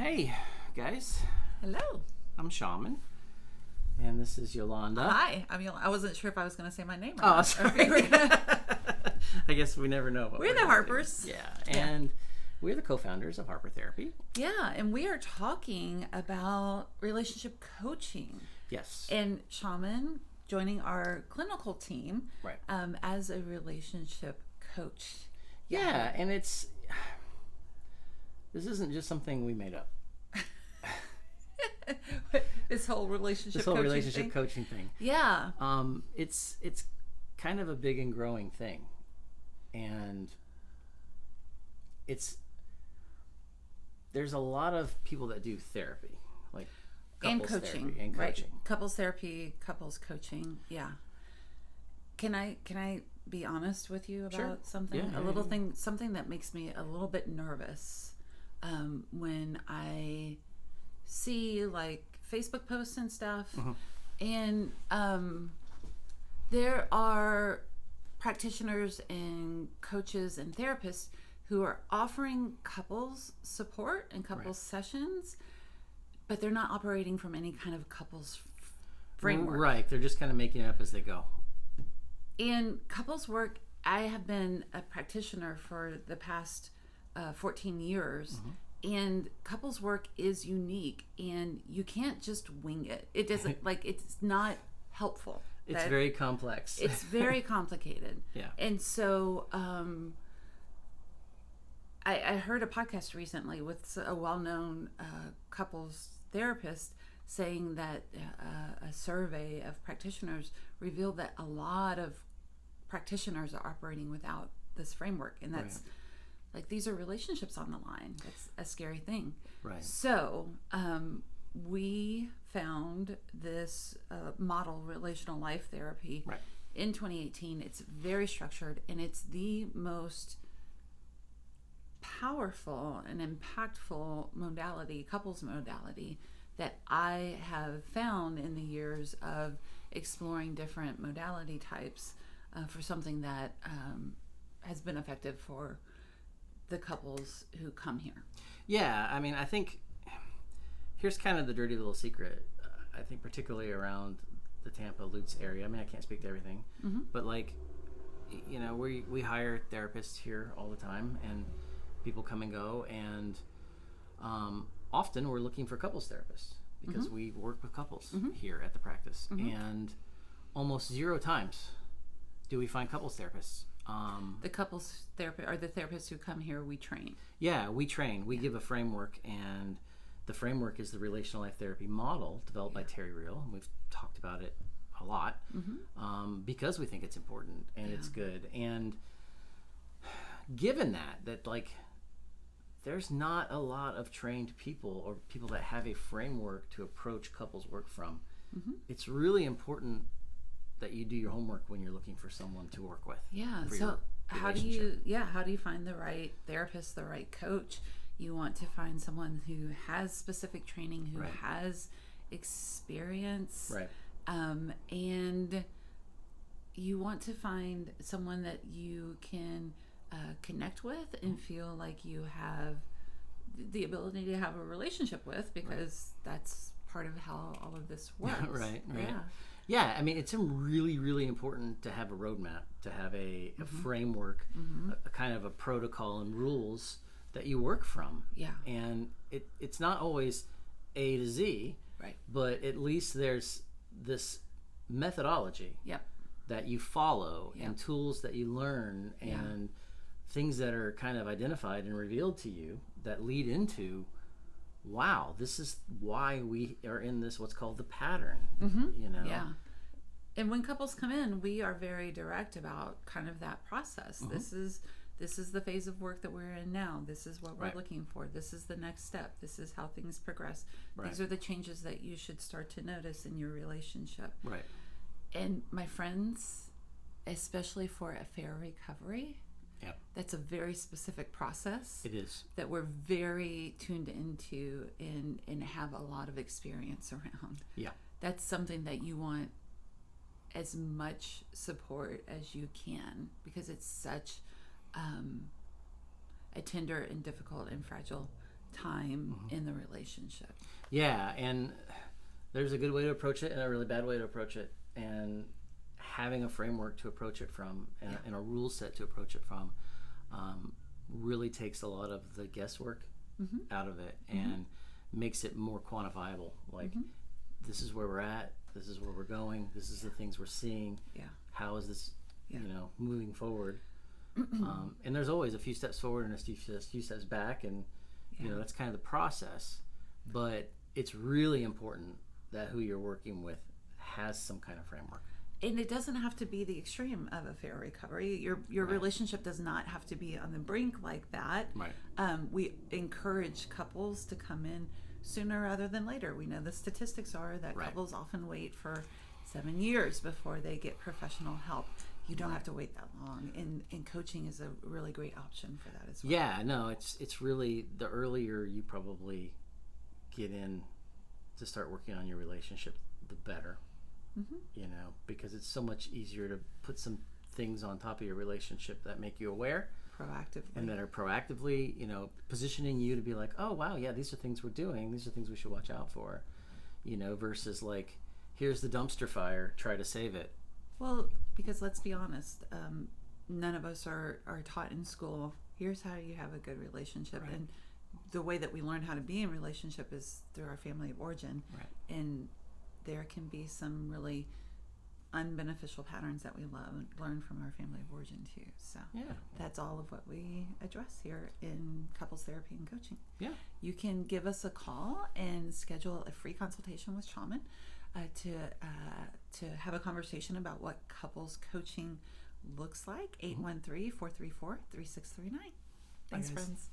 Hey, guys. Hello. I'm Shaman, and this is Yolanda. Hi. I wasn't sure if I was going to say my name or Oh, not. sorry. I guess we never know. We're the Harpers. Yeah, and we're the co-founders of Harper Therapy. Yeah, and we are talking about relationship coaching. Yes. And Shaman joining our clinical team Right. As a relationship coach. Yeah, and this isn't just something we made up. This whole relationship coaching thing. Yeah. It's kind of a big and growing thing, and there's a lot of people that do therapy, like and coaching, therapy and coaching. Right. Couples therapy, couples coaching. Yeah. Can I be honest with you about Sure. something? Yeah. Thing, something that makes me a little bit nervous when I see like Facebook posts and stuff, and there are practitioners and coaches and therapists who are offering couples support and couples sessions, but they're not operating from any kind of couples framework. Right. They're just kind of making it up as they go. In couples work, I have been a practitioner for the past 14 years, and couples work is unique, and you can't just wing it. It doesn't, it's not helpful. It's very complex. It's very complicated. Yeah. And so I heard a podcast recently with a well-known couples therapist saying that a survey of practitioners revealed that a lot of practitioners are operating without this framework, and that's like, these are relationships on the line. That's a scary thing. Right. So we found this model, relational life therapy, in 2018. It's very structured, and it's the most powerful and impactful modality, couples modality, that I have found in the years of exploring different modality types for something that has been effective for the couples who come here. Yeah, I mean, I think here's kind of the dirty little secret. I think particularly around the Tampa Lutz area. I mean, I can't speak to everything, but we hire therapists here all the time, and people come and go, and often we're looking for couples therapists because we work with couples here at the practice, and almost zero times do we find couples therapists. The couples therapist are the therapists who come here. We train. Yeah, we train. We give a framework, and the framework is the relational life therapy model developed by Terry Real, and we've talked about it a lot because we think it's important and it's good. And given that like, there's not a lot of trained people or people that have a framework to approach couples work from. It's really important that you do your homework when you're looking for someone to work with. Yeah. So how do you find the right therapist, the right coach? You want to find someone who has specific training, who has experience, and you want to find someone that you can connect with and feel like you have the ability to have a relationship with, because that's part of how all of this works. Right. Yeah, I mean, it's really, really important to have a roadmap, to have a framework, a kind of a protocol and rules that you work from. Yeah. And it's not always A to Z, but at least there's this methodology that you follow and tools that you learn and things that are kind of identified and revealed to you that lead into, wow, this is why we are in this, what's called the pattern, Yeah. And when couples come in, we are very direct about kind of that process. This is the phase of work that we're in now. This is what we're looking for. This is the next step. This is how things progress. These are the changes that you should start to notice in your relationship. Right. And my friends, especially for affair recovery, that's a very specific process. It is. That we're very tuned into and have a lot of experience around. Yeah. That's something that you want as much support as you can, because it's such a tender and difficult and fragile time in the relationship. Yeah, and there's a good way to approach it and a really bad way to approach it, and having a framework to approach it from and a rule set to approach it from really takes a lot of the guesswork out of it and makes it more quantifiable. Like, this is where we're at, this is where we're going, this is the things we're seeing. How is this moving forward? And there's always a few steps forward and a few steps back, and that's kind of the process. But it's really important that who you're working with has some kind of framework. And it doesn't have to be the extreme of a fair recovery. Your relationship does not have to be on the brink like that. We encourage couples to come in sooner rather than later. We know the statistics are that couples often wait for 7 years before they get professional help. You don't have to wait that long, and coaching is a really great option for that as well. Yeah, no, it's really, the earlier you probably get in to start working on your relationship, the better. Because it's so much easier to put some things on top of your relationship that make you aware proactively, and that are proactively, positioning you to be like, oh wow, yeah, these are things we're doing, these are things we should watch out for, versus like, here's the dumpster fire, try to save it. Well, because let's be honest, none of us are taught in school, here's how you have a good relationship. And the way that we learn how to be in relationship is through our family of origin. And there can be some really unbeneficial patterns that we learn from our family of origin too. So that's all of what we address here in couples therapy and coaching. You can give us a call and schedule a free consultation with Shaman to have a conversation about what couples coaching looks like. 813-434-3639. Thanks, friends.